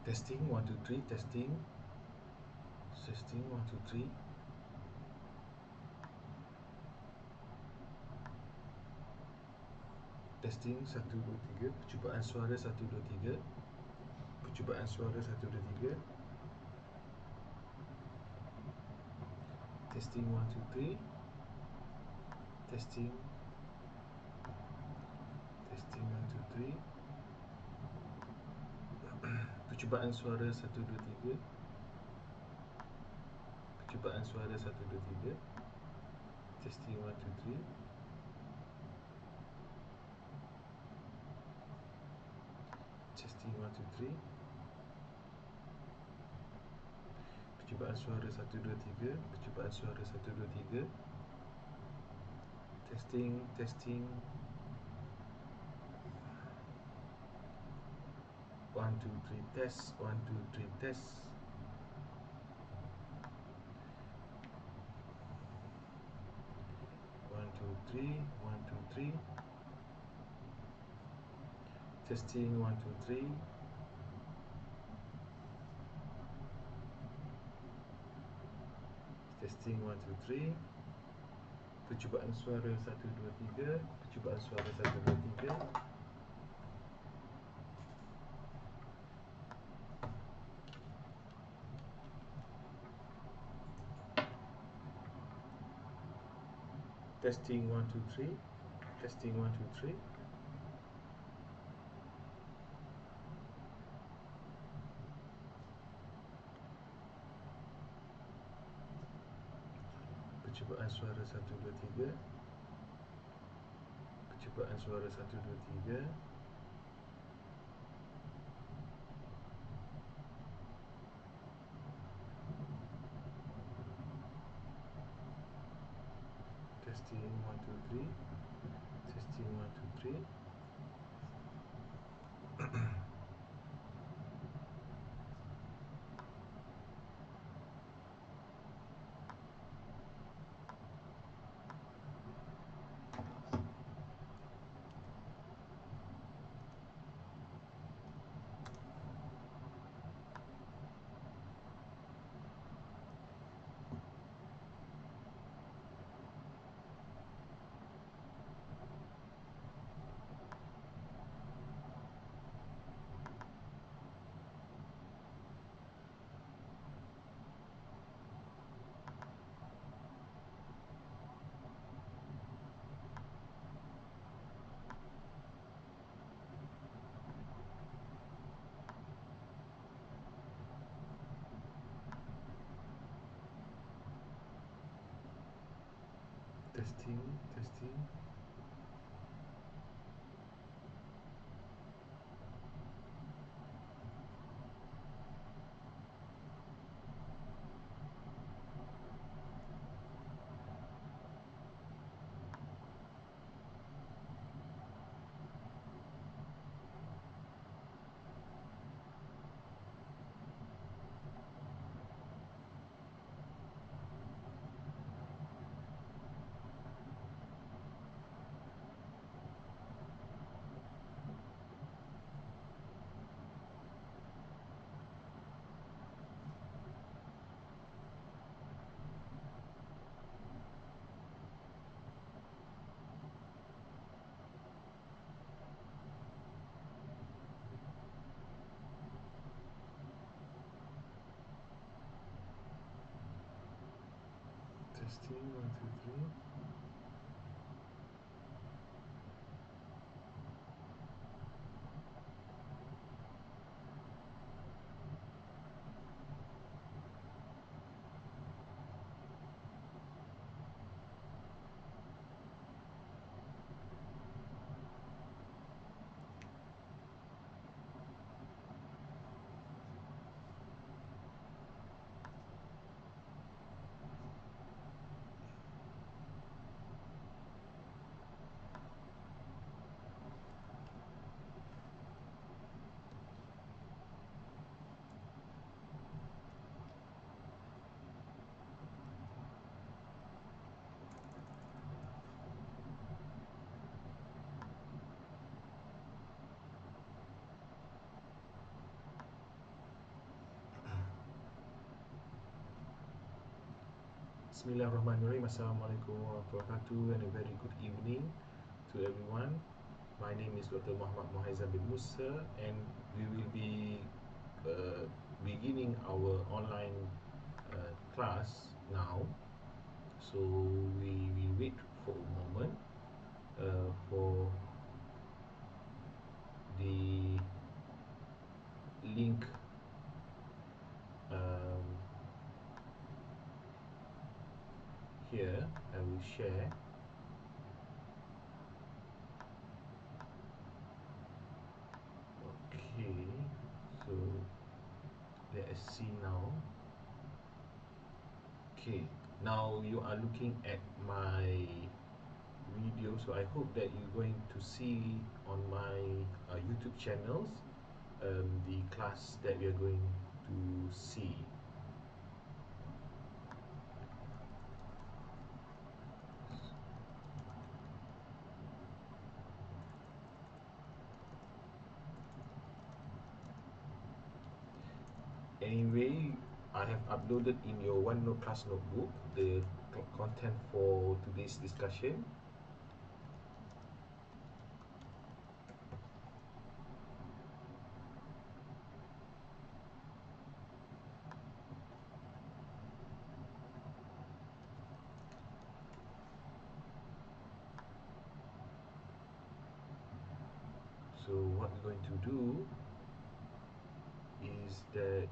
Testing 1 2 3. Testing 1 2 3. Testing 1 2 3. Percubaan suara 1 2 3. Percubaan suara 1 2 3. Testing 1 2 3. Testing 1 2 3. Percubaan suara 1 2 3. Percubaan suara 1 2 3. Testing 1 2 3. Testing 1 2 3. Percubaan suara 1 2 3. Percubaan suara 1 2 3. Testing 1 2 3. Test 1 2 3. Test 1 2 3. 1 2 3. Testing 1 2 3. Testing 1 2 3. Percubaan suara 1 2 3. Percubaan suara 1 2 3. Testing 1 2 3. Testing 1 2 3. Percubaan suara 1 2 3. Percubaan suara 1 2 3. Testing 1 2 3. Testing 1 2 3. Testing, testing. Testing 1 2 3. Bismillahirrahmanirrahim. Assalamualaikum warahmatullahi wabarakatuh, and a very good evening to everyone. My name is Dr. Muhaizam bin Musa, and we will be beginning our online class now. So we will wait for a moment for the link um, here. I will share. Okay, so let us see now. Okay, now you are looking at my video, so I hope that you're going to see on my YouTube channels the class that we are going to see. Anyway, I have uploaded in your OneNote class notebook the content for today's discussion. So what we're going to do is that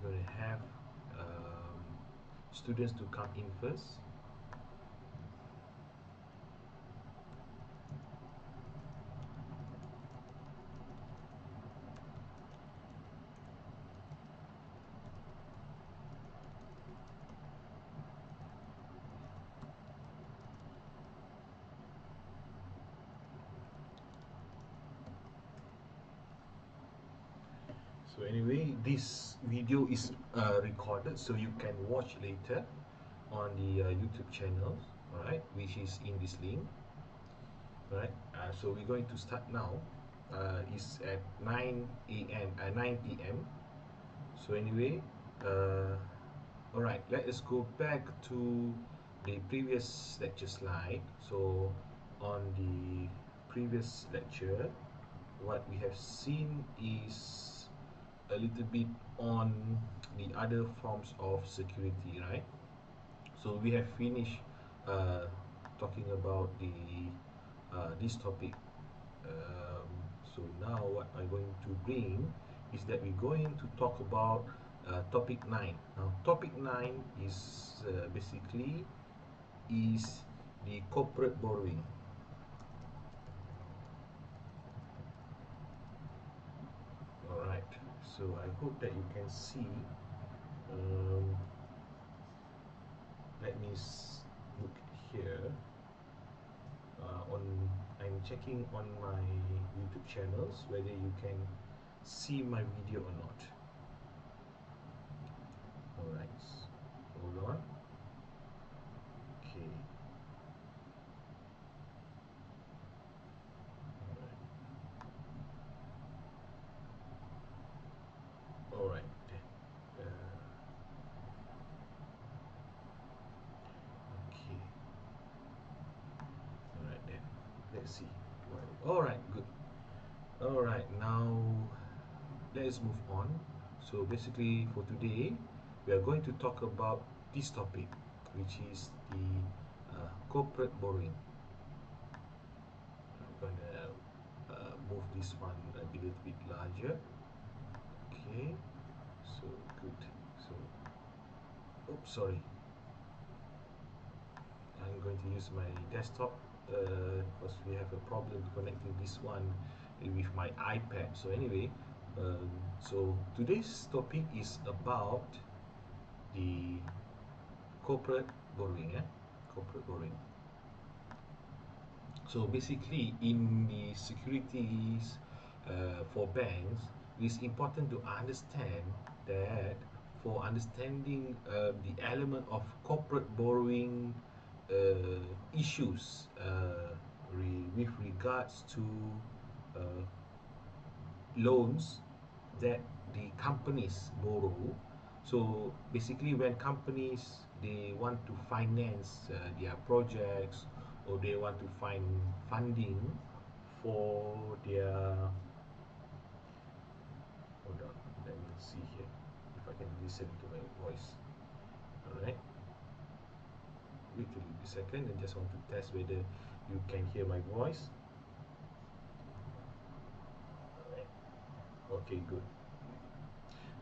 we're going to have students to come in first. So anyway, this video is recorded, so you can watch later on the YouTube channel, alright, which is in this link. Right, so we're going to start now. It's at 9 a.m. 9 p.m. So anyway, alright, let us go back to the previous lecture slide. So on the previous lecture, what we have seen is a little bit on the other forms of security, right? So we have finished talking about the this topic. So now what I'm going to bring is that we're going to talk about topic 9. Now topic 9 is basically is the corporate borrowing. Alright, so I hope that you can see. Let me look here. I'm checking on my YouTube channels whether you can see my video or not. Alright, hold on. Okay. Alright. Okay. Alright then. Let's see. Alright, good. Alright, now let's move on. So basically for today, we are going to talk about this topic, which is the corporate borrowing. I'm going to move this one a little bit larger. Okay, so good. So, oops, sorry. I'm going to use my desktop because we have a problem connecting this one with my iPad. So anyway, so today's topic is about the corporate borrowing. Corporate borrowing. So basically, in the securities for banks, it's important to understand that for understanding the element of corporate borrowing issues with regards to uh, loans that the companies borrow. So basically, when companies they want to finance their projects, or they want to find funding for their, hold on, let me see here if I can listen to my voice. All right, wait a second. I just want to test whether you can hear my voice. All right. Okay, good.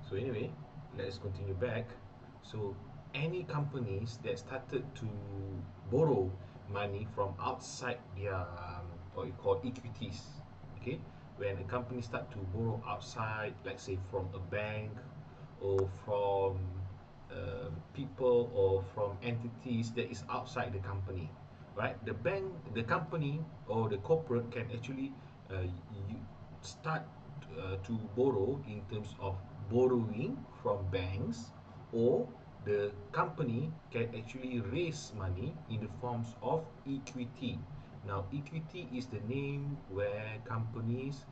So anyway, let's continue back. So any companies that started to borrow money from outside their what you call equities, okay, when a company start to borrow outside, like say from a bank or from people or from entities that is outside the company, right? The bank, the company or the corporate can actually start to borrow in terms of borrowing from banks, or the company can actually raise money in the forms of equity. Now equity is the name where companies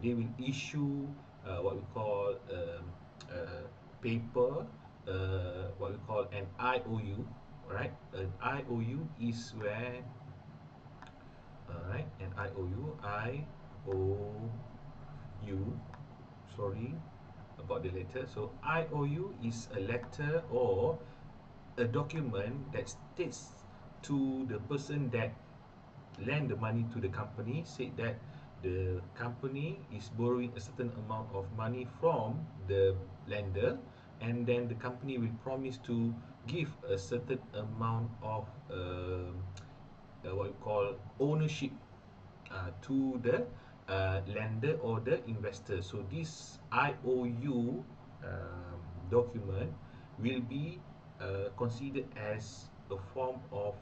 they will issue what we call paper, what we call an IOU, right? An IOU is where, right, an IOU, sorry about the letter. So IOU is a letter or a document that states to the person that lend the money to the company, said that the company is borrowing a certain amount of money from the lender, and then the company will promise to give a certain amount of what you call ownership to the lender or the investor. So this IOU document will be considered as a form of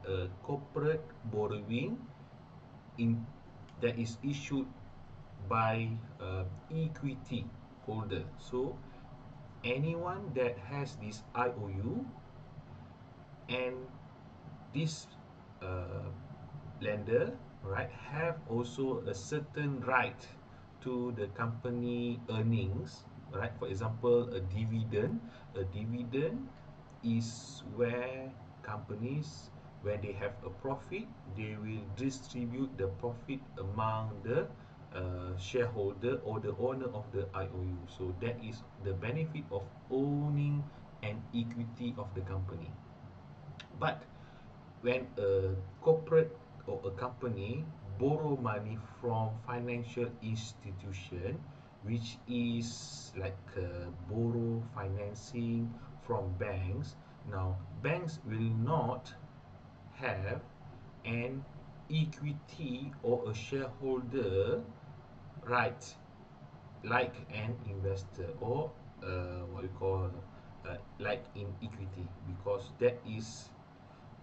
a corporate borrowing in that is issued by equity holder. So anyone that has this IOU and this uh, lender, right, have also a certain right to the company earnings, right? For example, a dividend. A dividend is where companies, when they have a profit, they will distribute the profit among the shareholder or the owner of the IOU. So that is the benefit of owning an equity of the company. But when a corporate or a company borrow money from financial institution, which is like borrow financing from banks, now banks will not have an equity or a shareholder right like an investor, or what we call like in equity, because that is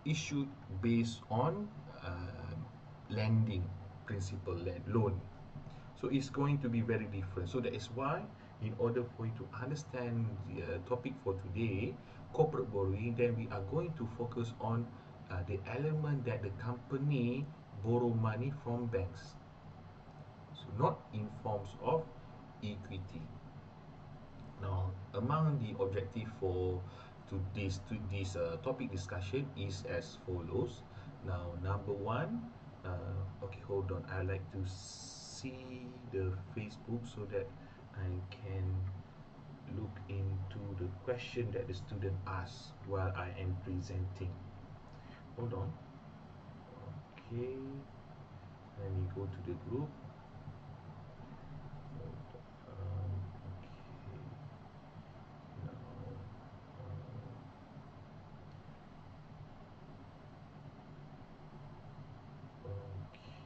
issued based on lending principle, loan. So it's going to be very different. So that is why, in order for you to understand the topic for today, corporate borrowing, then we are going to focus on the element that the company borrow money from banks, so not in forms of equity. Now, among the objective for to this topic discussion is as follows. Now, number one, okay, hold on. I like to see the Facebook so that I can look into the question that the student asked while I am presenting. Hold on. Okay, let me go to the group. Okay, now. Okay,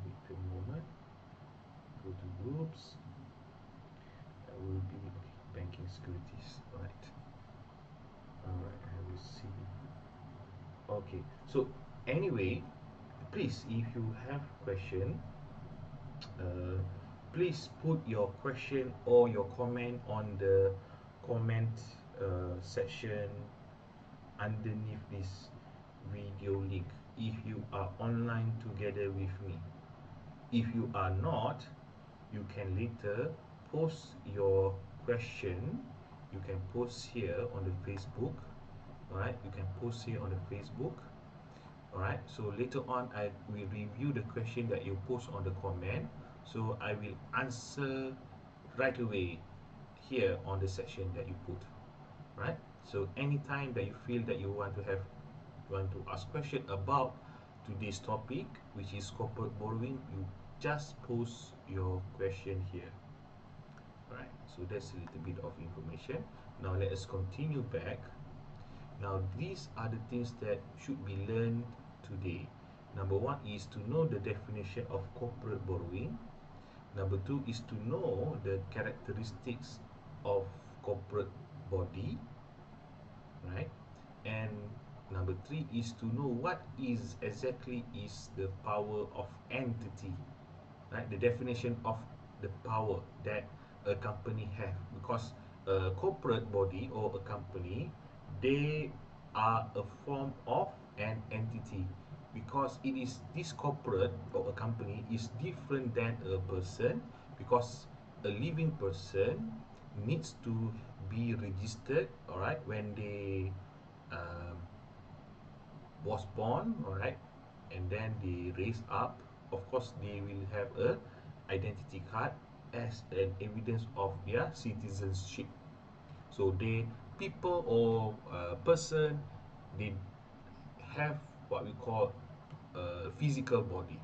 wait a moment. Go to groups. That will be okay, banking securities. Right. Alright, I will see. Okay, so anyway, please, if you have question, uh, please put your question or your comment on the comment section underneath this video link if you are online together with me. If you are not, you can later post your question. You can post here on the Facebook. Alright, you can post here on the Facebook. Alright, so later on I will review the question that you post on the comment. So I will answer right away here on the section that you put. Right, so anytime that you feel that you want to ask question about today's topic, which is corporate borrowing, you just post your question here. Right, so that's a little bit of information. Now let us continue back. Now these are the things that should be learned today. Number one is to know the definition of corporate borrowing. Number two is to know the characteristics of corporate body, right? And number three is to know what is exactly is the power of entity, right? The definition of the power that a company have, because a corporate body or a company, they are a form of an entity, because it is this corporate or a company is different than a person, because a living person needs to be registered, all right, when they um, was born, all right, and then they raise up. Of course they will have a identity card as an evidence of their citizenship. So they people or person, they have what we call a physical body,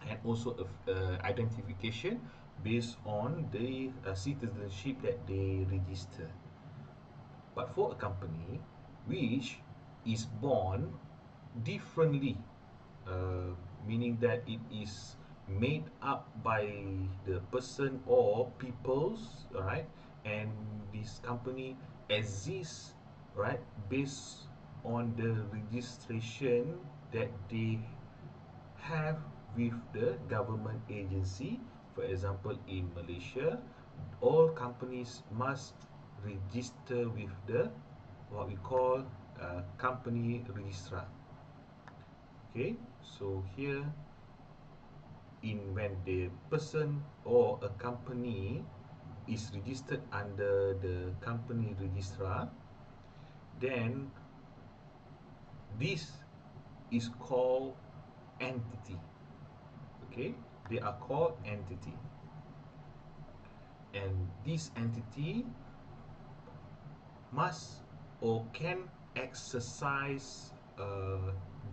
and also a identification based on the citizenship that they register. But for a company which is born differently, uh, meaning that it is made up by the person or peoples, right? And this company exists, right, based on the registration that they have with the government agency. For example, in Malaysia, all companies must register with the what we call company registrar. Okay, so here in when the person or a company is registered under the company registrar, then this is called entity. Okay, they are called entity, and this entity must or can exercise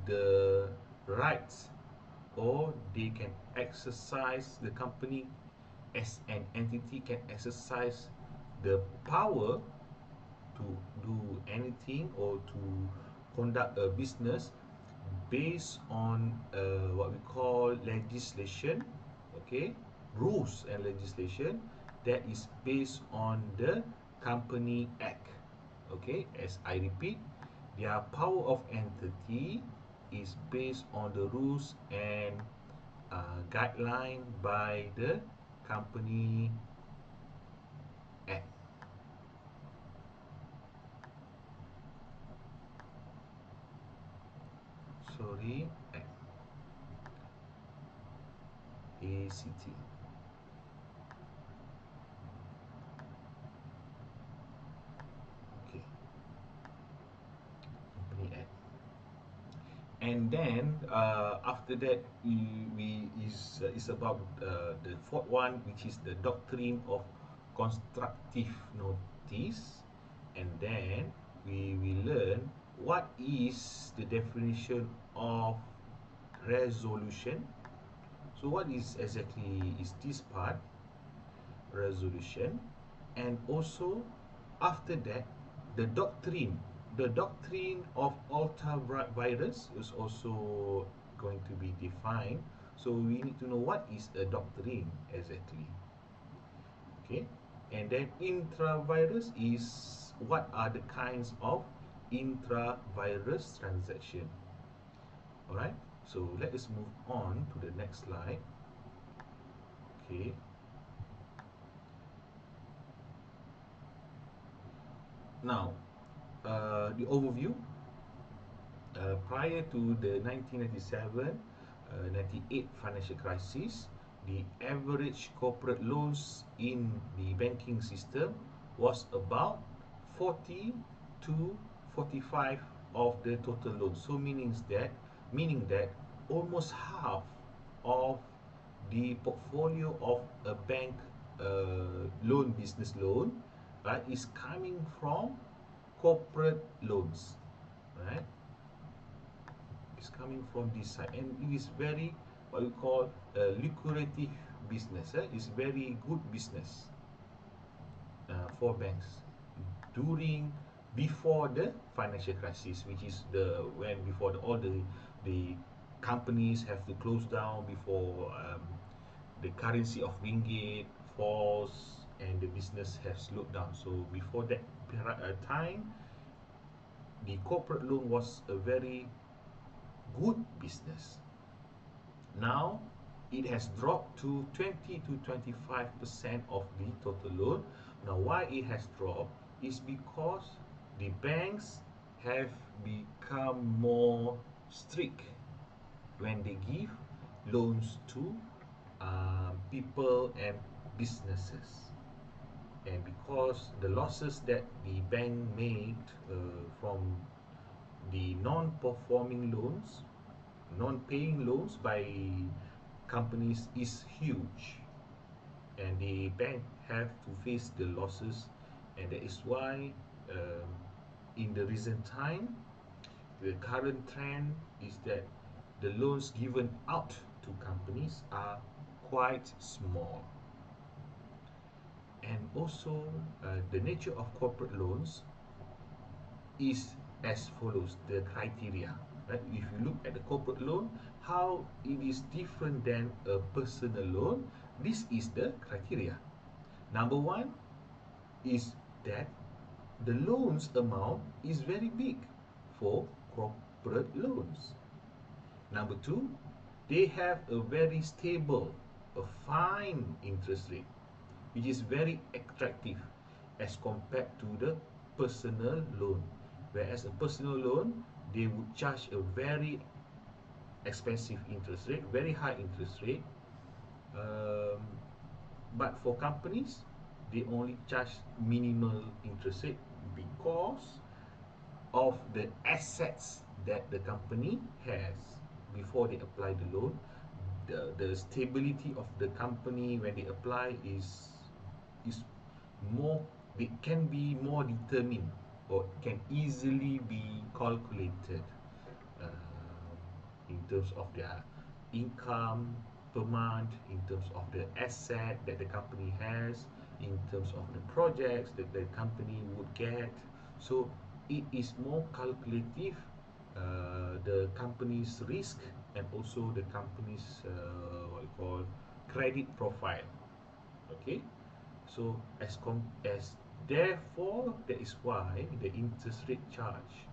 the rights, or they can exercise, the company as an entity can exercise the power to do anything or to conduct a business based on what we call legislation, okay, rules and legislation that is based on the Company Act. Okay, as I repeat, their power of entity is based on the rules and guideline by the Company Act. Sorry, Act. ACT. Okay, Company Act. And then after that we is about the fourth one, which is the doctrine of constructive notice. And then we will learn what is the definition of resolution. So what is exactly is this part, resolution? And also after that, the doctrine of ultravirus is also going to be defined. So we need to know what is a doctrine exactly. Okay, and then intravirus is what are the kinds of intravirus transaction. All right, so let us move on to the next slide. Okay, now the overview. Prior to the 1997 98 financial crisis, the average corporate loans in the banking system was about 40 to 45 of the total loan. So meaning that almost half of the portfolio of a bank loan, business loan, right, is coming from corporate loans, right? It's coming from this side, and it is very, what we call a lucrative business. It's very good business for banks during, before the financial crisis, which is the when before all the companies have to close down, before the currency of ringgit falls and the business has slowed down. So before that time, the corporate loan was a very good business. Now it has dropped to 20 to 25% of the total loan. Now why it has dropped is because the banks have become more strict when they give loans to people and businesses. And because the losses that the bank made from the non-performing loans, non-paying loans by companies is huge, and the bank have to face the losses, and that is why in the recent time, the current trend is that the loans given out to companies are quite small. And also the nature of corporate loans is as follows, the criteria, right? If you look at the corporate loan, how it is different than a personal loan, this is the criteria. Number one is that the loans amount is very big for corporate loans. Number two, they have a very stable, a fine interest rate, which is very attractive as compared to the personal loan. Whereas a personal loan, they would charge a very expensive interest rate, very high interest rate. But for companies, they only charge minimal interest rate because of the assets that the company has before they apply the loan. The stability of the company when they apply is more, it can be more determined, or can easily be calculated in terms of their income per month, in terms of the asset that the company has, in terms of the projects that the company would get. So it is more calculative, the company's risk, and also the company's what you call credit profile. Okay, so as therefore, that is why the interest rate charge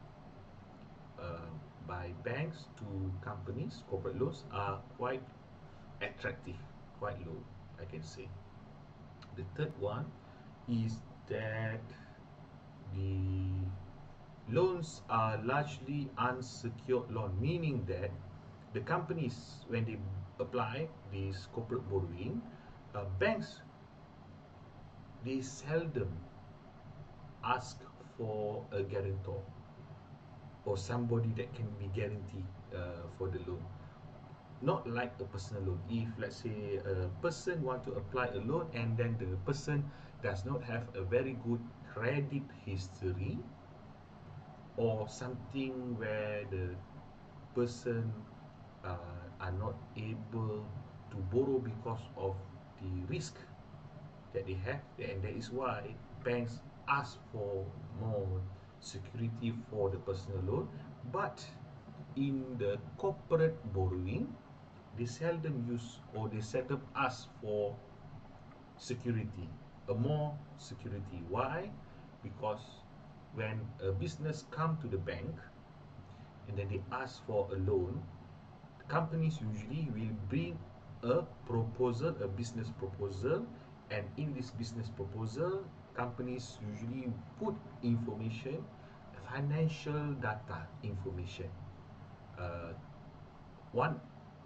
by banks to companies, corporate loans, are quite attractive, quite low, I can say. The third one is that the loans are largely unsecured loan, meaning that the companies, when they apply this corporate borrowing, banks, they seldom ask for a guarantor or somebody that can be guaranteed for the loan. Not like a personal loan. If let's say a person want to apply a loan and then the person does not have a very good credit history, or something where the person are not able to borrow because of the risk that they have, and that is why banks ask for more security for the personal loan. But in the corporate borrowing, they seldom use, or they seldom ask for security, a more security. Why? Because when a business come to the bank and then they ask for a loan, the companies usually will bring a proposal, a business proposal, and in this business proposal, companies usually put information, financial data information. One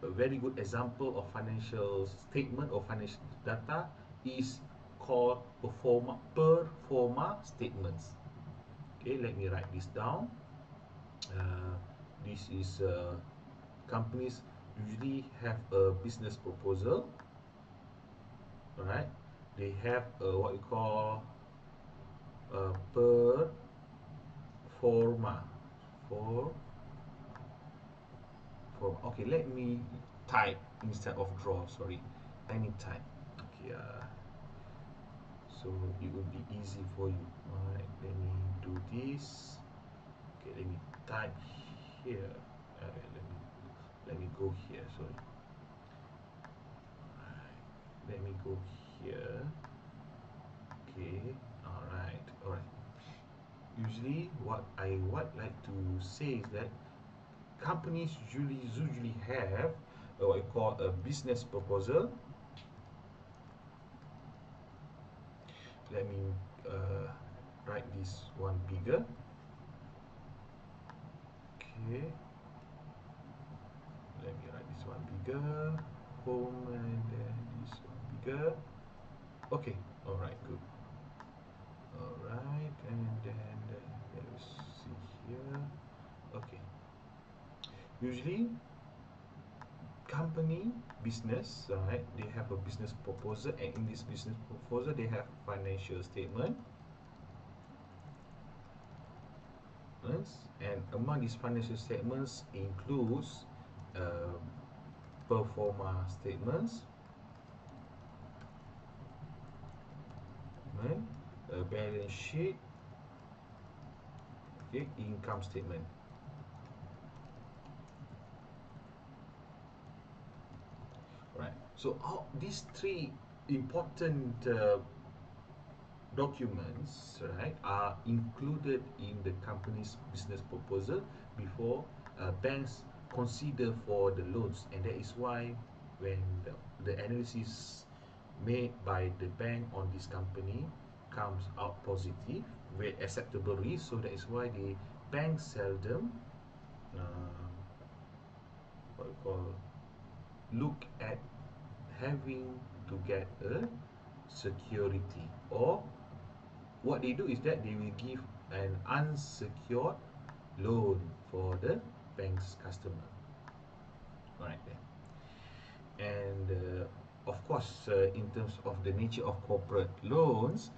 a very good example of financial statement or financial data is called performa statements. Okay, let me write this down. This is companies usually have a business proposal. All right, they have what we call per forma for okay, let me type instead of draw, sorry, let me type. Okay, so it will be easy for you. All right, let me do this. Okay, let me type here. Let me go here, sorry. Let me go here. Okay, all right. Usually what I would like to say is that companies usually have what I call a business proposal. Let me write this one bigger. Okay, let me write this one bigger. Home, and then this one bigger. Okay, all right, good. All right, and then let's see here. Okay, usually company business, right, they have a business proposal, and in this business proposal they have financial statement, and among these financial statements includes performa statements, right, a balance sheet, okay, income statement. Right. So all these three important documents, right, are included in the company's business proposal before banks consider for the loans, and that is why when the analysis made by the bank on this company comes out positive with acceptable risk, so that is why the bank seldom what we call look at having to get a security, or what they do is that they will give an unsecured loan for the bank's customer. All right then. And of course, in terms of the nature of corporate loans,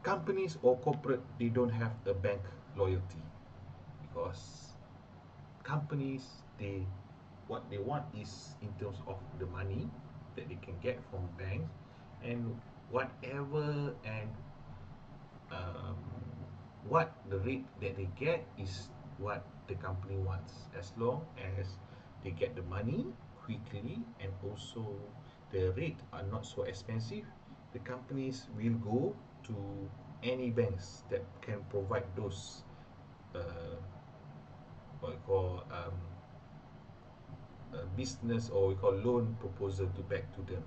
companies or corporate, they don't have a bank loyalty, because companies, they what they want is in terms of the money that they can get from banks, and whatever and um, what the rate that they get is what the company wants, as long as they get the money quickly and also the rate are not so expensive. The companies will go to any banks that can provide those what we call business, or we call loan proposal to back to them,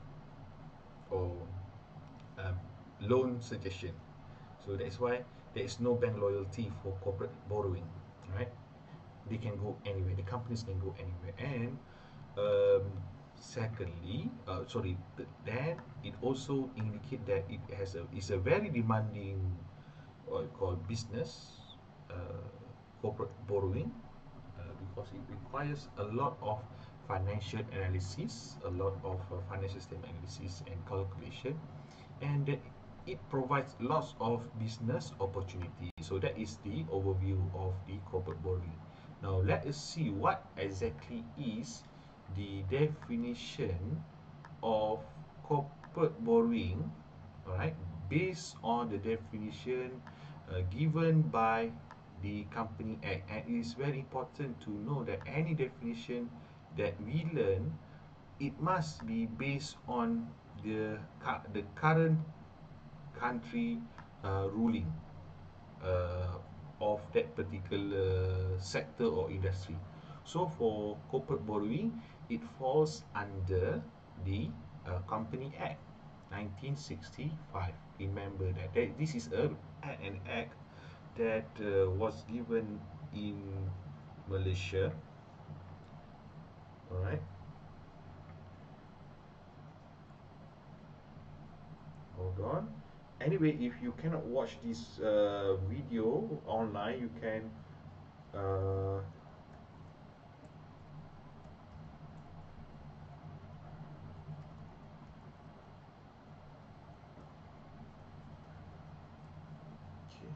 or um, loan suggestion. So that's why there is no bank loyalty for corporate borrowing, right? They can go anywhere. The companies can go anywhere. And secondly, then it also indicate that it has it's a very demanding what we call business, corporate borrowing, because it requires a lot of financial analysis, a lot of financial statement analysis and calculation, and that it provides lots of business opportunity. So that is the overview of the corporate borrowing. Now let us see what exactly is the definition of corporate borrowing, all right, based on the definition given by the Company Act. And it is very important to know that any definition that we learn, it must be based on the current country ruling of that particular sector or industry. So for corporate borrowing, it falls under the Company Act 1965. Remember that this is an act that, was given in Malaysia, All right. Hold on. Anyway, if you cannot watch this video online, you can uh, okay.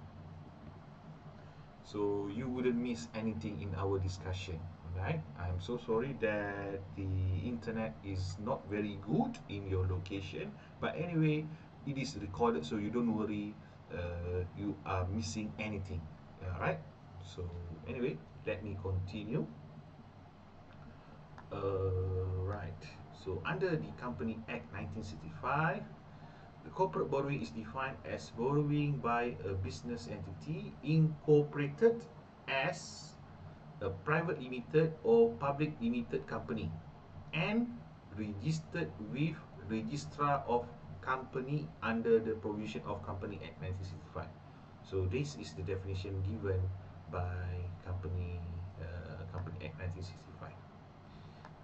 So you wouldn't miss anything in our discussion, right? I'm so sorry that the internet is not very good in your location, but anyway, it is recorded, so you don't worry. You are missing anything, all right? So anyway, let me continue. Right. So under the Company Act 1965, the corporate borrowing is defined as borrowing by a business entity incorporated as a private limited or public limited company and registered with registrar of company under the provision of Company Act 1965. So this is the definition given by Company Act 1965.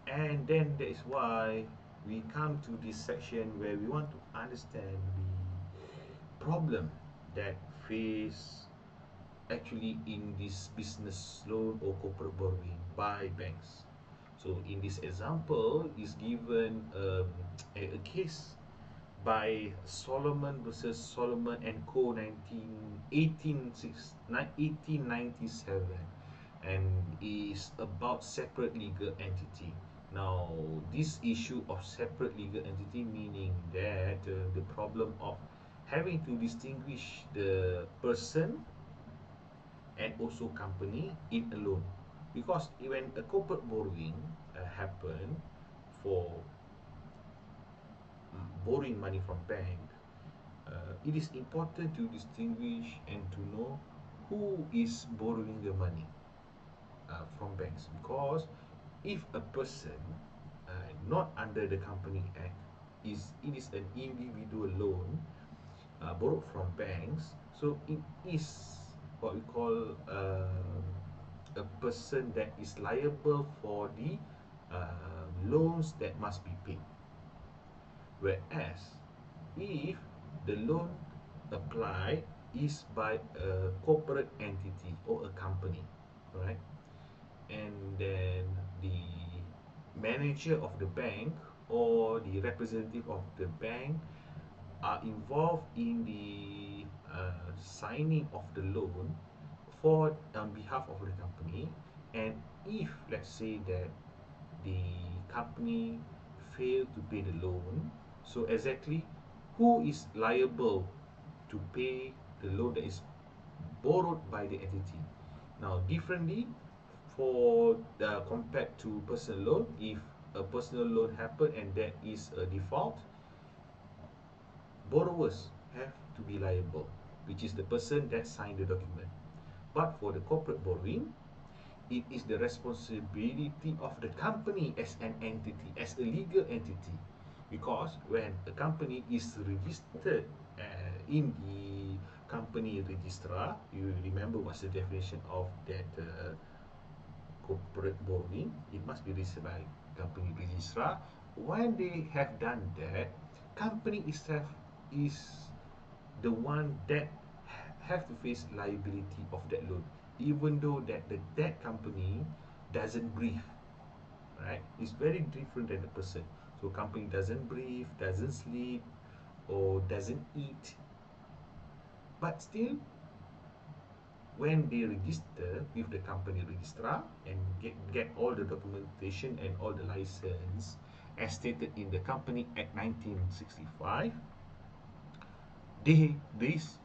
And then that is why we come to this section where we want to understand the problem that face actually in this business loan or corporate borrowing by banks. So in this example is given a case by Solomon versus Solomon and Co. 1897, and is about separate legal entity. Now, this issue of separate legal entity meaning that the problem of having to distinguish the person and also company in a loan, because when a corporate borrowing happen for borrowing money from bank, it is important to distinguish and to know who is borrowing the money from banks, because if a person not under the Company Act, it is an individual loan borrowed from banks, so it is what we call a person that is liable for the loans that must be paid. Whereas if the loan applied is by a corporate entity or a company, right? And then the manager of the bank or the representative of the bank are involved in the signing of the loan for on behalf of the company. And if let's say that the company fail to pay the loan, so exactly who is liable to pay the loan that is borrowed by the entity? Now, differently for compared to personal loan, if a personal loan happen and there is a default, borrowers have to be liable, which is the person that signed the document. But for the corporate borrowing, it is the responsibility of the company as an entity, as a legal entity. Because when a company is registered in the company registrar, you remember what's the definition of that corporate borrowing? It must be registered by company registrar. When they have done that, company itself is the one that have to face liability of that loan, even though that company doesn't breathe, right? It's very different than the person. So company doesn't breathe, doesn't sleep, or doesn't eat, but still when they register with the company registrar and get all the documentation and all the license as stated in the Company Act 1965, this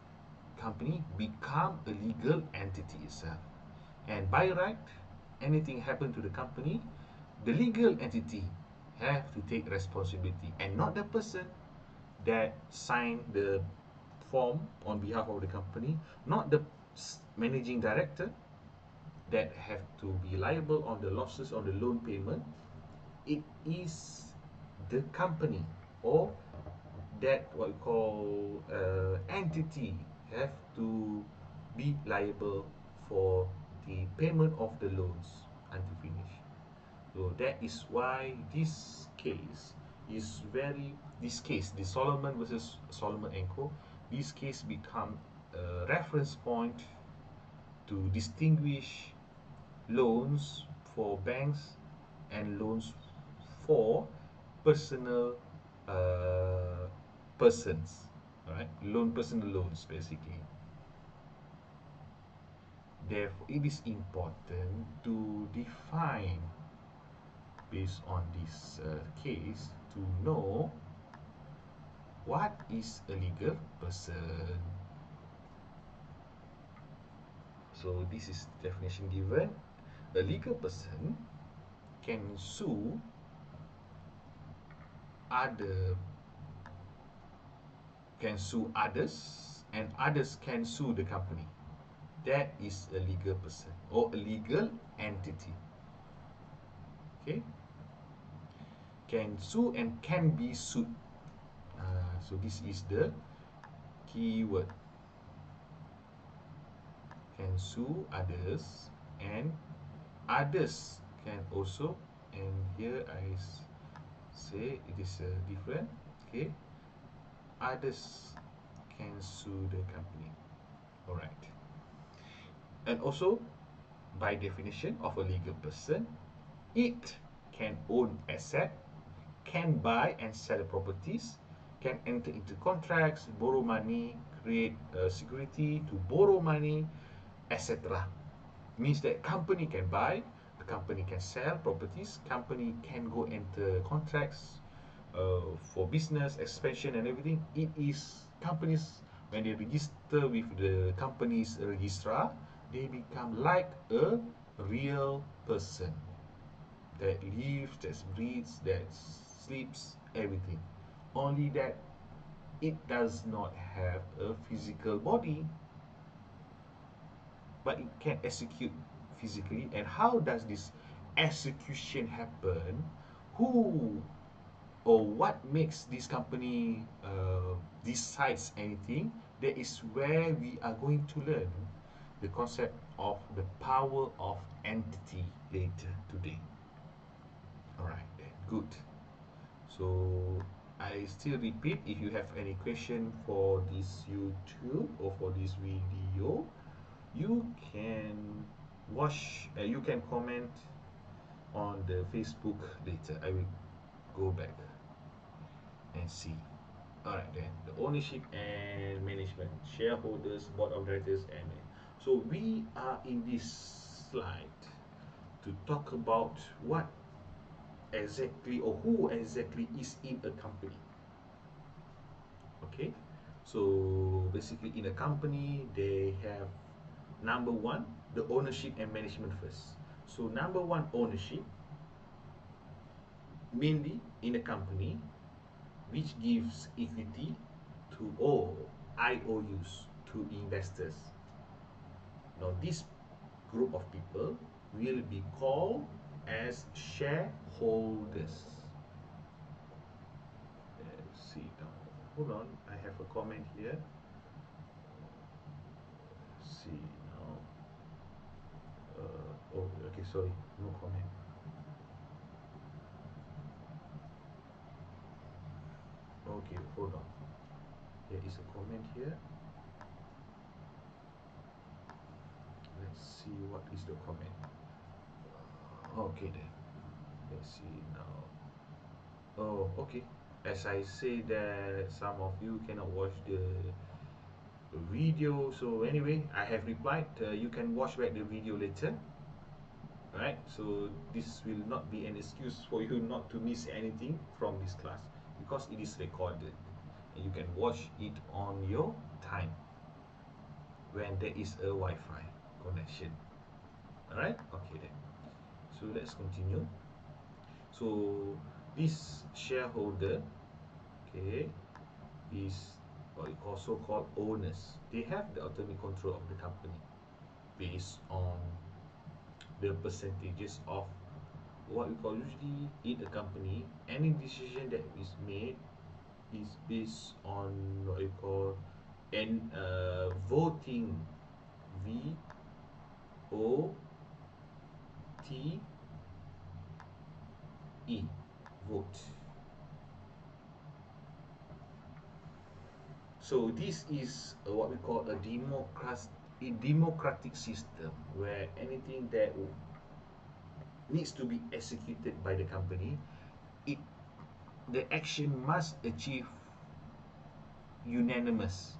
company become a legal entity itself. And by right, anything happen to the company, the legal entity have to take responsibility and not the person that signed the form on behalf of the company, not the managing director that have to be liable on the losses on the loan payment. It is the company or that what we call entity have to be liable for the payment of the loans until finish. So that is why this case, the Solomon versus Solomon and Co. This case become a reference point to distinguish loans for banks and loans for personal uh, persons. All right, personal loans basically. Therefore, it is important to define based on this case to know what is a legal person. So this is the definition given. A legal person can sue other others, and others can sue the company. That is a legal person or a legal entity. Okay, can sue and can be sued. So this is the key word. Can sue others, and others can also, and here I say it is different. Okay, others can sue the company. All right. And also, by definition of a legal person, it can own asset, can buy and sell properties, can enter into contracts, borrow money, create security to borrow money, etc. Means that company can buy, the company can sell properties, company can go enter contracts for business expansion and everything. It is companies, when they register with the company's registrar, they become like a real person that lives, that breathes, that sleeps, everything. Only that it does not have a physical body, but it can execute physically. And how does this execution happen? Who or what makes this company decides anything? That is where we are going to learn the concept of the power of entity later today. All right, then, good. So I still repeat, if you have any question for this YouTube or for this video, you can you can comment on the Facebook later. I will go back and see. All right, then the ownership and management, shareholders, board of directors, and so we are in this slide to talk about what exactly or who exactly is in a company. Okay, so basically in a company they have number one, the ownership and management first. So number one, ownership, mainly in a company, which gives equity to all IOUs to investors. Now this group of people will be called as shareholders. Let's see now. Hold on, I have a comment here. Let's see now. Oh, okay, sorry, no comment. Okay, hold on. There is a comment here. Let's see what is the comment. Okay then. Let's see now. Oh, okay. As I say that some of you cannot watch the video, so anyway, I have replied. You can watch back the video later. Right? So this will not be an excuse for you not to miss anything from this class because it is recorded and you can watch it on your time when there is a Wi-Fi connection. Alright? Okay then. So let's continue. So this shareholder, okay, is also called owners. They have the ultimate control of the company based on the percentages of what we call usually in a company. Any decision that is made is based on what you call and voting, V O T E, vote. So this is what we call a democratic system where anything that needs to be executed by the company, it the action must achieve unanimous,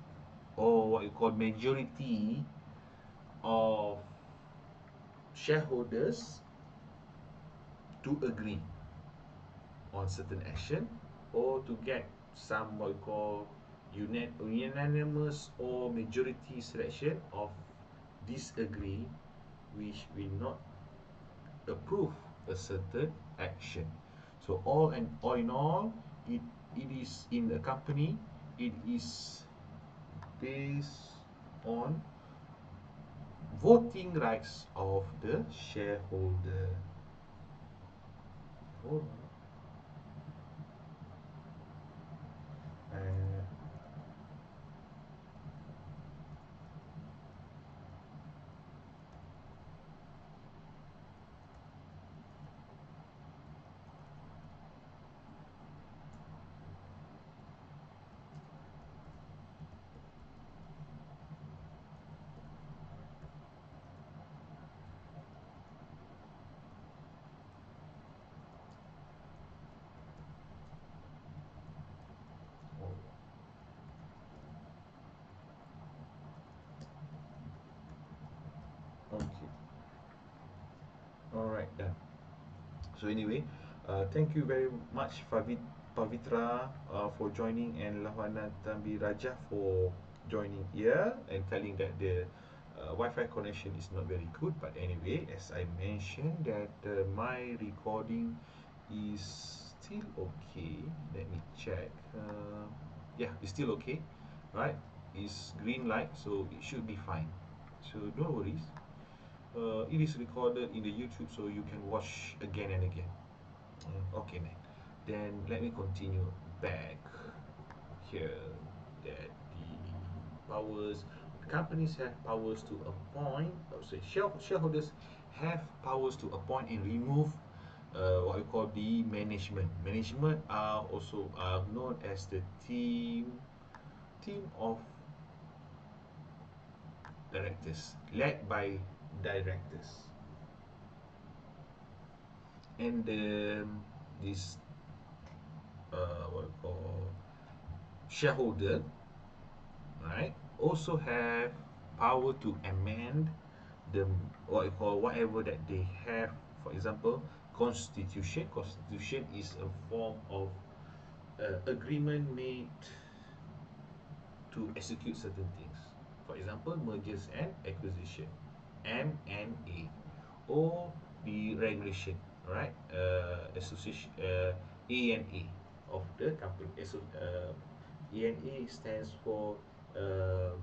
or what you call majority of shareholders to agree on certain action, or to get some what you call unanimous or majority selection of disagree, which will not approve a certain action. So all in all, it is in a company, it is based on voting rights of the shareholder. Oh, uh, okay, all right, done. So anyway, thank you very much, Pavitra, for joining, and Lahwana Tambi Raja for joining here and telling that the Wi-Fi connection is not very good. But anyway, as I mentioned, that my recording is still okay. Let me check. Yeah, it's still okay, right? It's green light, so it should be fine. So no worries. It is recorded in the YouTube, so you can watch again and again. Okay, man. Then let me continue back here. That the powers, companies have powers to appoint. Shareholders have powers to appoint and remove what we call the management. Management are also known as the team of directors, led by directors, and this what we call shareholder, right, also have power to amend the what you call whatever that they have. For example, constitution is a form of agreement made to execute certain things. For example, mergers and acquisition, M&A, or the regulation, right? Association, A&A of the company. A&A stands for, uh,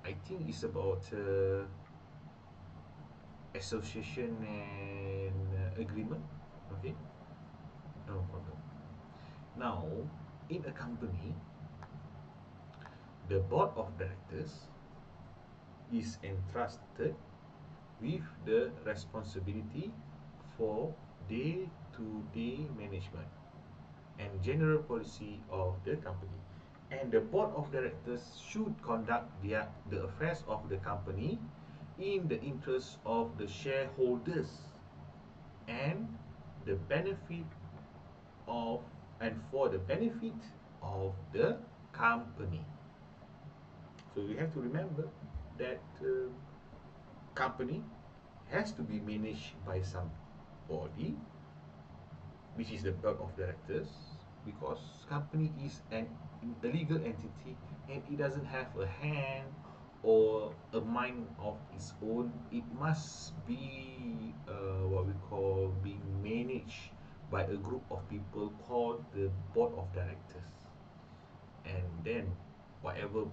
I think it's about association and agreement. Okay, no problem. Now, in a company, the board of directors is entrusted with the responsibility for day-to-day management and general policy of the company. And the board of directors should conduct the affairs of the company in the interest of the shareholders and the benefit of and for the benefit of the company. So we have to remember that company has to be managed by somebody, which is the board of directors, because company is a legal entity and it doesn't have a hand or a mind of its own. It must be what we call being managed by a group of people called the board of directors. And then whatever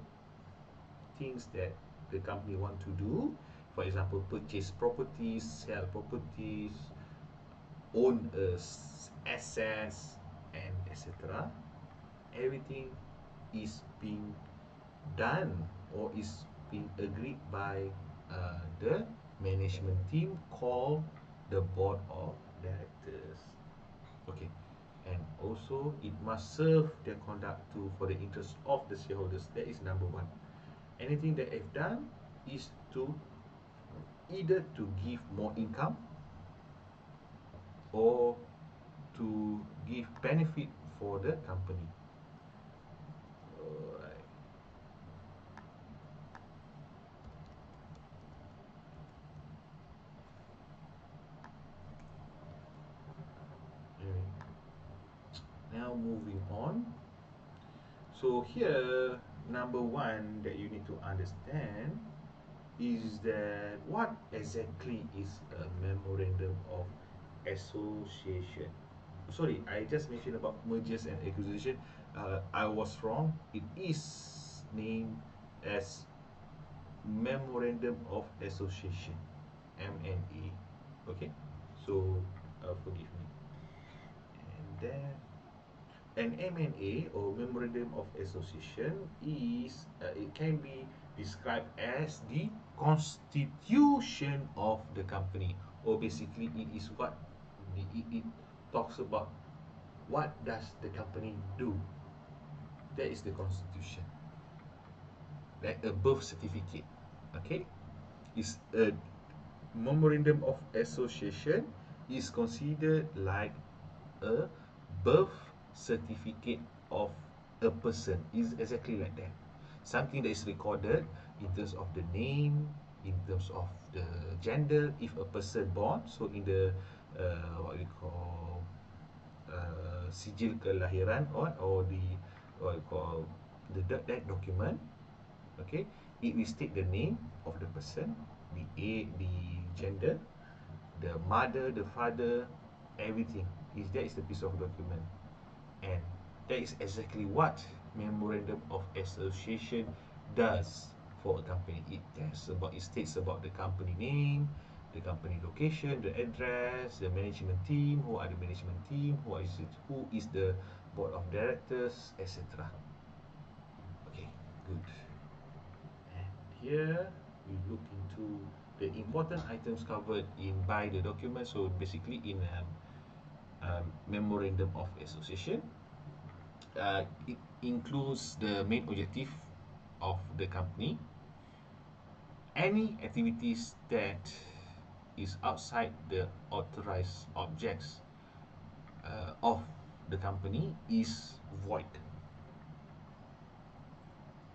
things that the company want to do, for example, purchase properties, sell properties, own assets, and etc., everything is being done or is being agreed by the management team called the board of directors. Okay, and also it must serve their conduct to for the interest of the shareholders. That is number one. Anything that I've done is to either to give more income or to give benefit for the company. Alright. Now moving on. So here, number one that you need to understand is that what exactly is a memorandum of association. Sorry, I just mentioned about mergers and acquisition. I was wrong. It is named as memorandum of association, MNA. Okay, so forgive me. And then an MNA or memorandum of association is it can be described as the constitution of the company, or basically it is what it talks about what does the company do. That is the constitution, like a birth certificate. Okay, is a memorandum of association is considered like a birth certificate of a person. Is exactly like that, something that is recorded in terms of the name, in terms of the gender if a person born, so in the what we call sijil kelahiran, or the what we call the that document. Okay, it will state the name of the person, the gender, the mother, the father, everything. Is that is the piece of document, and that is exactly what memorandum of association does for a company. It states about the company name, the company location, the address, the management team, who are the management team, who is the board of directors, etc. Okay, good. And here we look into the important items covered in by the document. So basically in memorandum of association, it includes the main objective of the company, any activities that is outside the authorized objects of the company is void.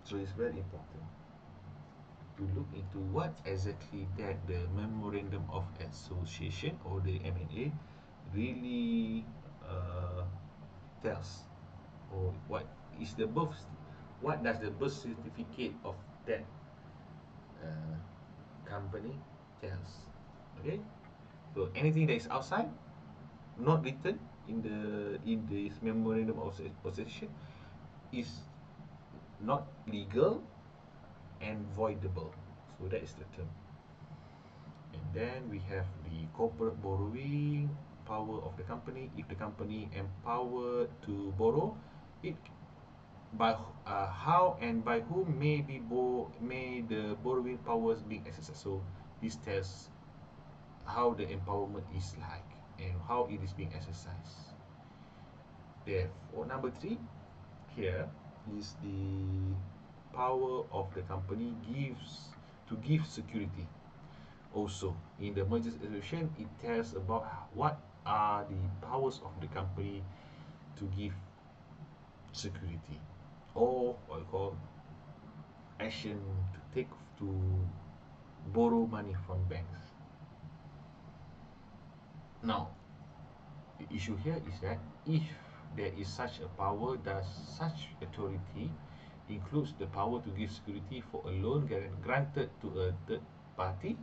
So it's very important to look into what exactly that the memorandum of association or the M&A really tells, or what does the birth certificate of that uh, company tells. Okay, so anything that is outside, not written in this memorandum of association, is not legal and voidable. So that is the term. And then we have the corporate borrowing power of the company. If the company empowered to borrow, it by how and by whom may the borrowing powers be exercised. So this tells how the empowerment is like and how it is being exercised. Therefore, number three here is the power of the company to give security. Also, in the mergers association, it tells about what are the powers of the company to give security, or what we call action to take to borrow money from banks. Now, the issue here is that if there is such a power, does such authority includes the power to give security for a loan granted to a third party?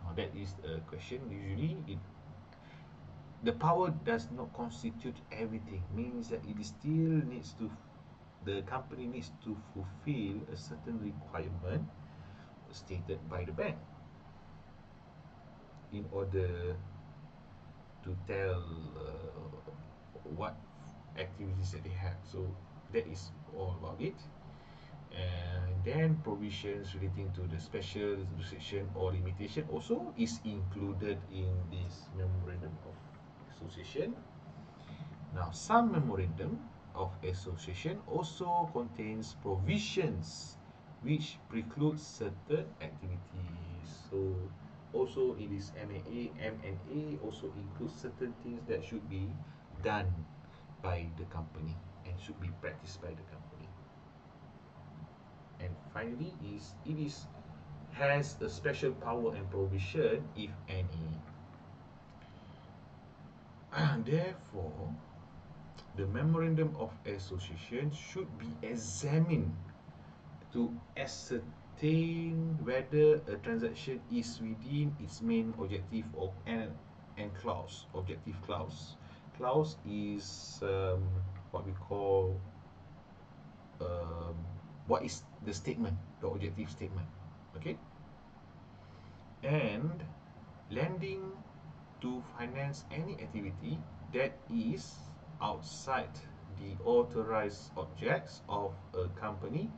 Now, that is a question. Usually, the power does not constitute everything. Means that it still needs to, the company needs to fulfill a certain requirement stated by the bank in order to tell what activities that they have. So that is all about it. And then provisions relating to the special restriction or limitation also is included in this memorandum of association. Now, some memorandum of association also contains provisions which preclude certain activities. So, also in this M&A also includes certain things that should be done by the company and should be practiced by the company. And finally, it is has a special power and provision, if any. Therefore, the memorandum of association should be examined to ascertain whether a transaction is within its main objective or and clause. Objective clause. Clause is what we call what is the statement, the objective statement. Okay. And lending to finance any activity that is outside the authorized objects of a company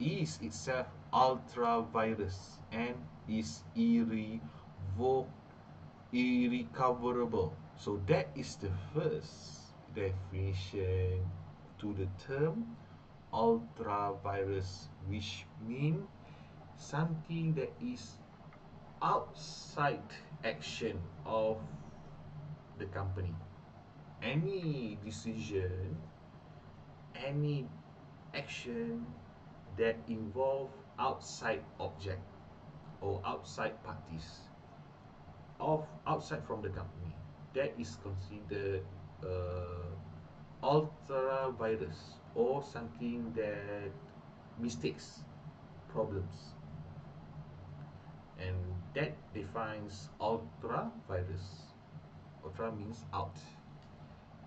is itself ultra virus and is irrecoverable. So that is the first definition to the term ultra virus, which means something that is outside action of the company. Any decision, any action that involve outside object or outside parties of outside from the company, that is considered ultra virus or something that mistakes problems, and that defines ultra virus. Ultra means out,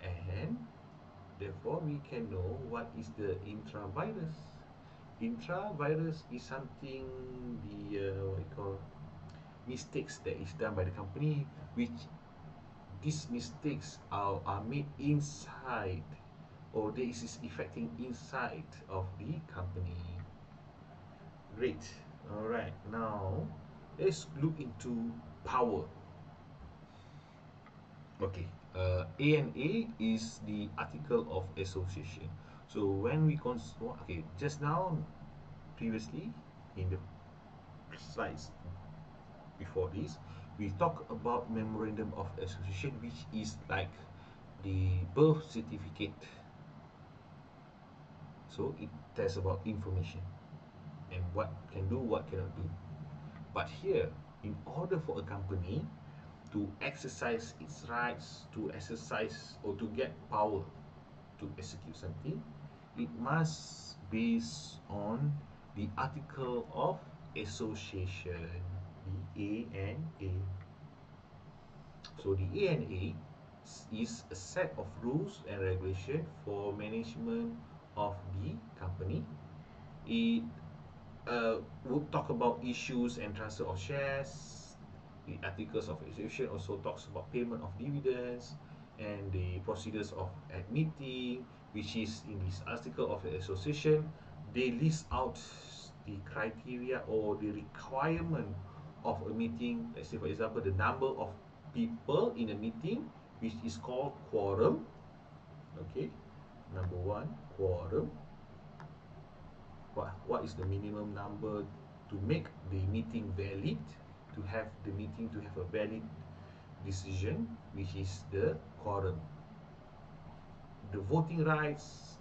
and therefore we can know what is the intra-virus. Intra-virus is something, the what you call mistakes that is done by the company, which these mistakes are made inside, or this is affecting inside of the company. Great. All right, now let's look into power. Okay, A&A is the article of association. So when we okay, just now, previously, in the slides before this, we talk about memorandum of association, which is like the birth certificate. So it tells about information and what can do, what cannot do. But here, in order for a company to exercise its rights, to exercise or to get power to execute something, it must base on the article of association, the A&A. So the A&A is a set of rules and regulation for management of the company. It would talk about issues and transfer of shares. The articles of association also talks about payment of dividends and the procedures of admitting, which is in this article of association. They list out the criteria or the requirement of a meeting. Let's say, for example, the number of people in a meeting, which is called quorum. Okay, number one, quorum. What is the minimum number to make the meeting valid, to have the meeting to have a valid decision, which is the quorum. The voting rights,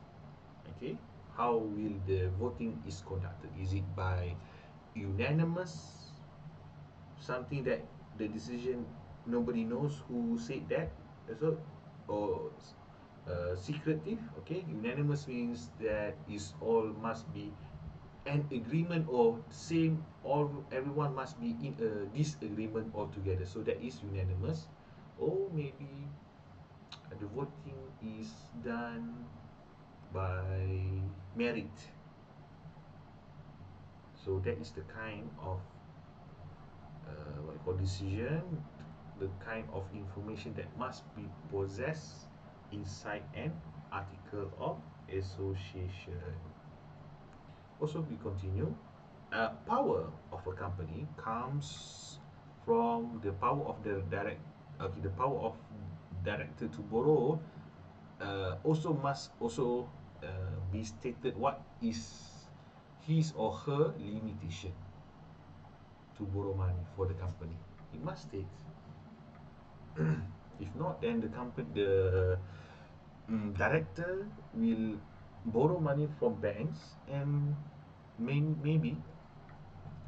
okay, how will the voting is conducted? Is it by unanimous, something that the decision nobody knows who said that, so, or secretive? Okay, unanimous means that is all must be an agreement, or same, all everyone must be in a disagreement altogether, so that is unanimous. Or maybe the voting is done by merit, so that is the kind of what you call decision, the kind of information that must be possessed inside an article of association. Also, we continue. Power of a company comes from the power of the the power of director to borrow also must also be stated what is his or her limitation to borrow money for the company. It must state. If not, then the company, the director will borrow money from banks, and maybe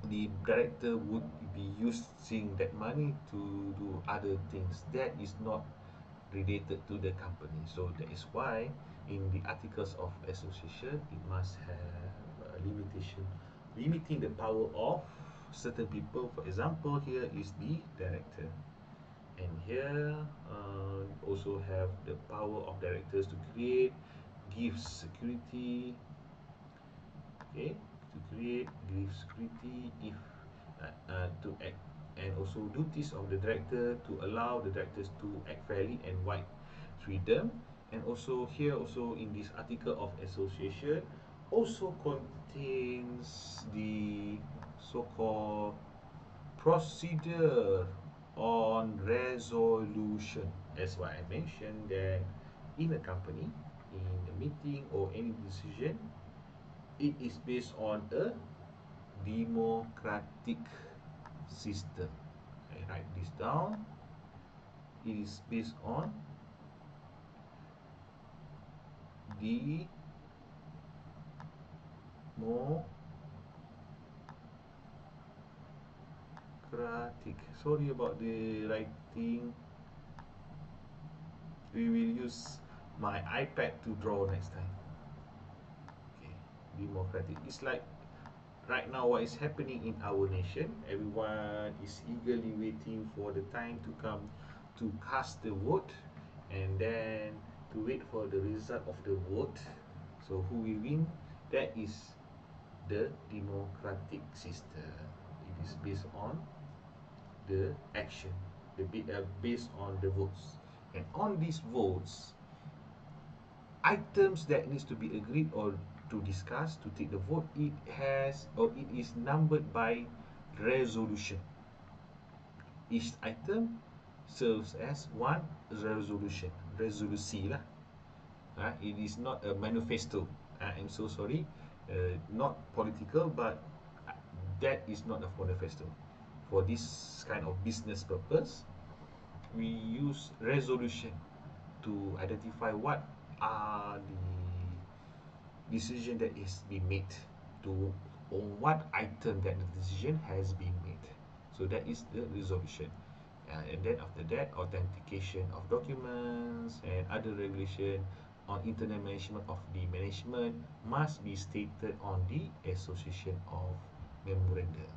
the director would be using that money to do other things that is not related to the company. So that is why in the articles of association it must have a limitation, limiting the power of certain people. For example, here is the director, and here also have the power of directors to create, give security, okay, to create, give security if to act, and also duties of the director to allow the directors to act fairly and wide freedom. And also here also in this article of association also contains the so-called procedure on resolution, as what I mentioned, that in a company, in a meeting or any decision, it is based on a democratic system. I write this down. It is based on democratic. Sorry about the writing. We will use my iPad to draw next time. Okay, democratic. It's like right now what is happening in our nation. Everyone is eagerly waiting for the time to come to cast the vote, and then to wait for the result of the vote. So who will win? That is the democratic system. It is based on the action, based on the votes, and on these votes, items that needs to be agreed or to discuss to take the vote, it has or it is numbered by resolution. Each item serves as one resolution, resolusi lah. It is not a manifesto. I'm so sorry, not political, but that is not a manifesto. For this kind of business purpose, we use resolution to identify what are the decision that is being made, to on what item that the decision has been made. So that is the resolution. And then after that, authentication of documents and other regulation on internal management of the management must be stated on the association of memorandum.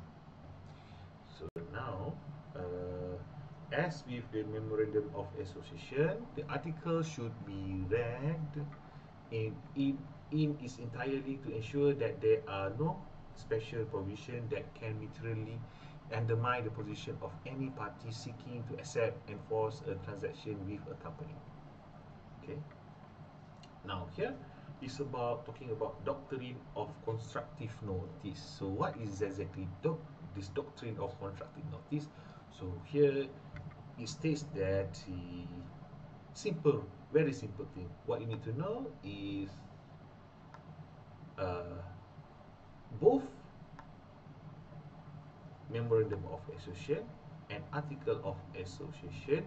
So now, as with the memorandum of association, the article should be read in its entirety to ensure that there are no special provision that can materially undermine the position of any party seeking to accept and force a transaction with a company. Okay. Now here is about talking about doctrine of constructive notice. So what is exactly this doctrine of constructive notice? So here it states that simple, very simple thing. What you need to know is both memorandum of association and article of association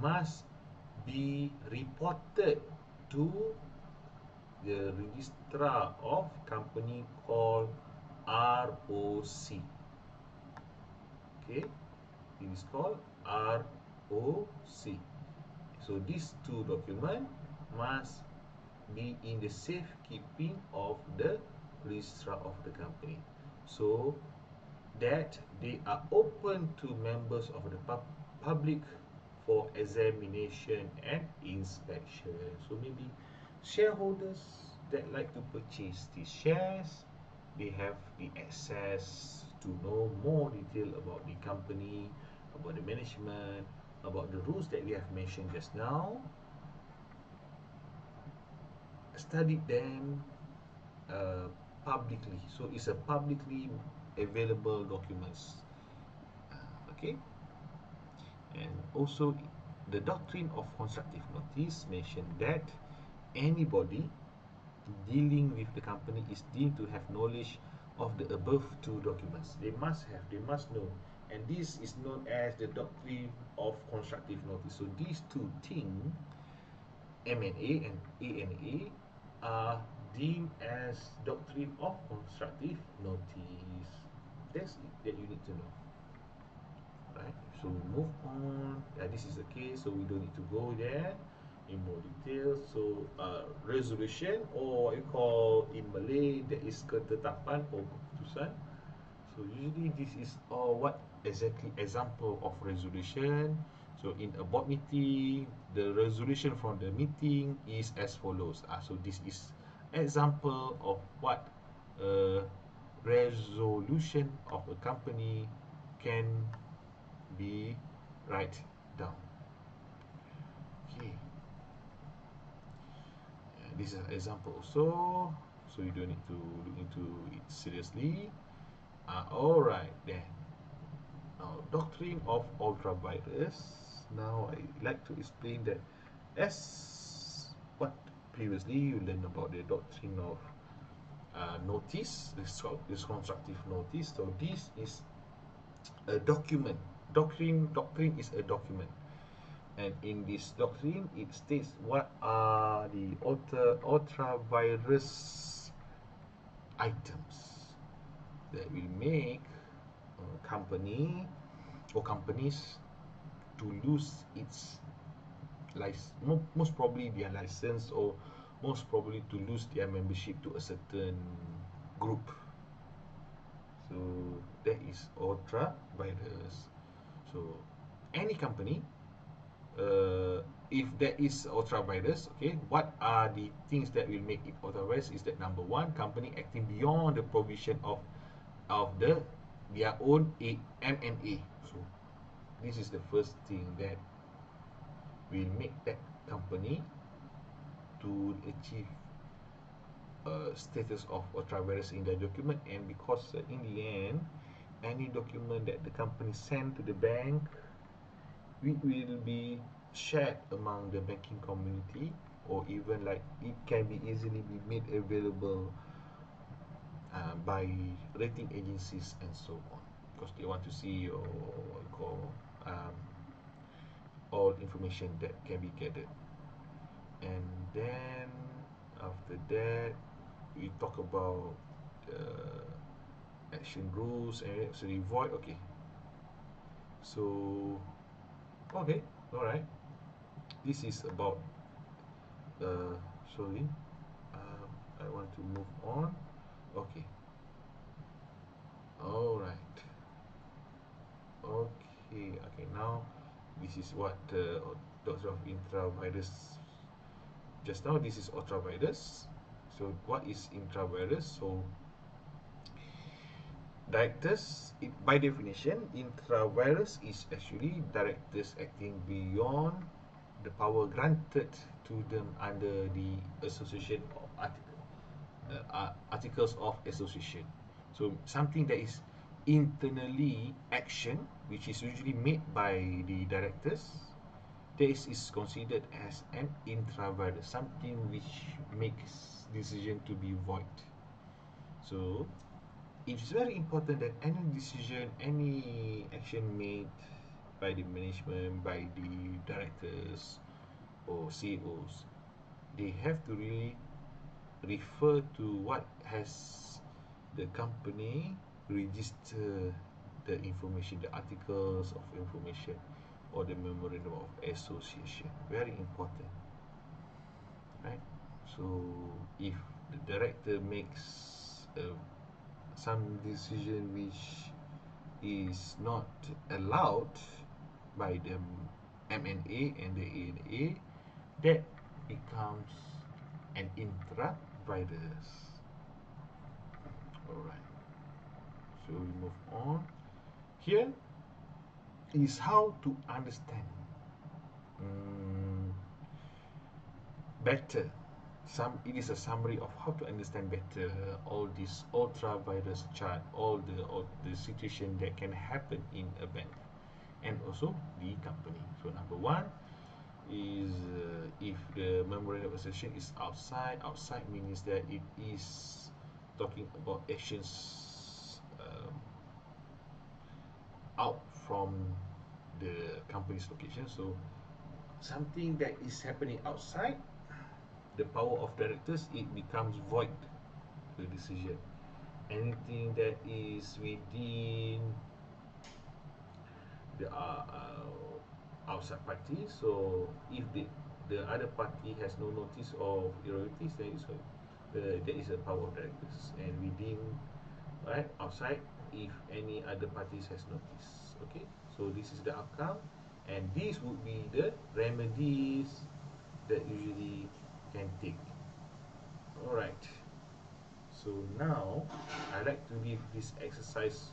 must be reported to the registrar of company called ROC. Okay, it is called ROC. So these two documents must be in the safekeeping of the registrar of the company, so that they are open to members of the public for examination and inspection. So maybe shareholders that like to purchase these shares, they have the access to know more detail about the company, about the management, about the rules that we have mentioned just now, study them publicly. So it's a publicly available documents. Okay, and also the doctrine of constructive notice mentioned that anybody dealing with the company is deemed to have knowledge of the above two documents. They must know. And this is known as the doctrine of constructive notice. So these two things, M&A and A&A, are deemed as doctrine of constructive notice. That's it that you need to know. Right? So we move on. This is the case, so we don't need to go there in more detail. So resolution, or what you call in Malay, that is ketetapan or keputusan. So usually this is what exactly example of resolution. So in a board meeting, the resolution from the meeting is as follows. So this is example of what a resolution of a company can be write down. Okay. This is an example also, so you don't need to look into it seriously. Alright then. Now, doctrine of ultravirus. Now I like to explain that as what previously you learned about the doctrine of notice, this constructive notice. So this is a document. Doctrine is a document, and in this doctrine it states what are the ultravirus items that will make a company or companies to lose its license, most probably their license, or most probably to lose their membership to a certain group. So that is ultravirus. So any company, if there is ultravirus, okay, what are the things that will make it ultravirus? Is that number one, company acting beyond the provision of their own M&A. So this is the first thing that will make that company to achieve status of ultravirus in their document. And because in the end, any document that the company send to the bank, it will be shared among the banking community, or even like it can be easily be made available by rating agencies and so on, because they want to see or what you call all information that can be gathered. And then after that we talk about action rules and actually void. Okay, so okay, all right, this is about sorry, I want to move on. Okay, all right, okay, now this is what doctrine of intravirus. Just now this is ultravirus. So what is intravirus? So directors, by definition, intravirus is actually directors acting beyond the power granted to them under the association of articles of association. So something that is internally action, which is usually made by the directors, this is considered as an intravirus, something which makes decision to be void. So it's very important that any decision, any action made by the management, by the directors or CEOs, they have to really refer to what has the company register the information, the articles of information, or the memorandum of association. Very important, right? So if the director makes some decision which is not allowed by the M&A and the A&A, that becomes an intravirus. Alright, so we move on. Here is how to understand better. It is a summary of how to understand better all this ultravirus chart, all the situation that can happen in a bank and also the company. So number one, is if the memorandum of association is outside means that it is talking about actions out from the company's location. So something that is happening outside the power of directors, it becomes void, the decision. Anything that is within the outside party, so if the other party has no notice of irregularities, then it's there is a power of directors. And within, right, outside, if any other parties has notice. Okay, so this is the outcome, and these would be the remedies that usually can take. All right, so now I like to leave this exercise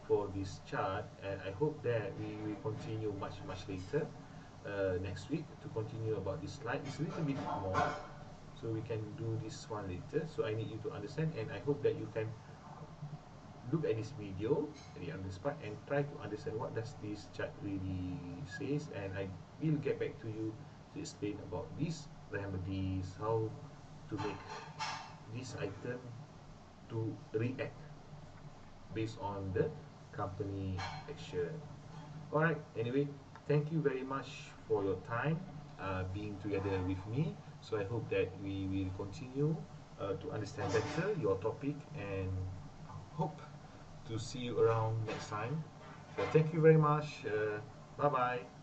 for this chart, and I hope that we will continue much later next week to continue about this slide. It's a little bit more, so we can do this one later. So I need you to understand, and I hope that you can look at this video on this part and try to understand what does this chart really says, and I will get back to you to explain about these remedies, how to make this item to react based on the company action. Alright, anyway, thank you very much for your time being together with me. So I hope that we will continue to understand better your topic, and hope to see you around next time. So thank you very much. Bye bye.